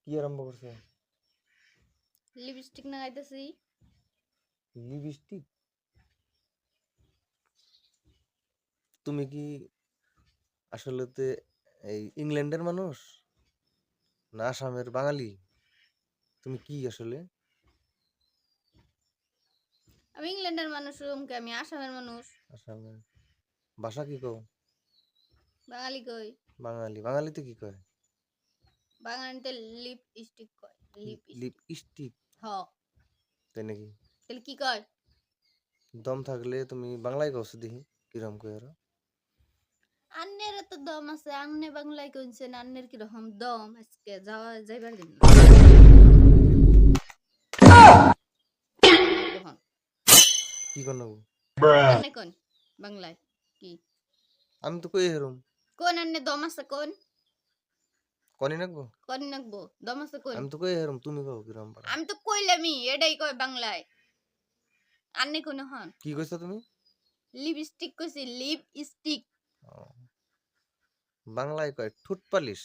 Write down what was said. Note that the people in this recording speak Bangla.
কি আরম্ভ করছো? লিপস্টিক লাগাইতেছি। লিপস্টিক? তুমি কি আসলেতে এই ইংল্যান্ডের মানুষ না আসামের বাঙালি? তুমি কি আসলে? আমি ইংল্যান্ডের মানুষ, আমি আসামের মানুষ। আসামের ভাষা কি কও? বাঙালি কই? বাঙালি। বাঙালিতে কি কয়? বাঙালিতে লিপস্টিক কয়। লিপস্টিক। লিপস্টিক? হ। তাই নাকি? তাহলে কি কয়? দম থাকলে তুমি বাংলায় কওছো দেখি কিরম কই আরো। আন্নের তো দম আছে, আন্নে বাংলায় কইছেন, আন্নের কি রকম দম আজকে যাইবার দিন না। দেখুন, কি কোন নাগো? আন্নে কোন বাংলায় কি? আমি তো কই হেরুম। কোন আন্নে দম আছে কোন? কনি নাগবো? কোন নাকবো? দম আছে কোন? আমি তো কই হেরুম, তুমি কও কিরম পারা। আমি তো কইলামই, এটাই কয় বাংলায়। আন্নে কোন হন? কি কইছো তুমি? লিপস্টিক কইছি, লিপস্টিক। ও, বাংলায় কয় ঠোঁট পালিশ।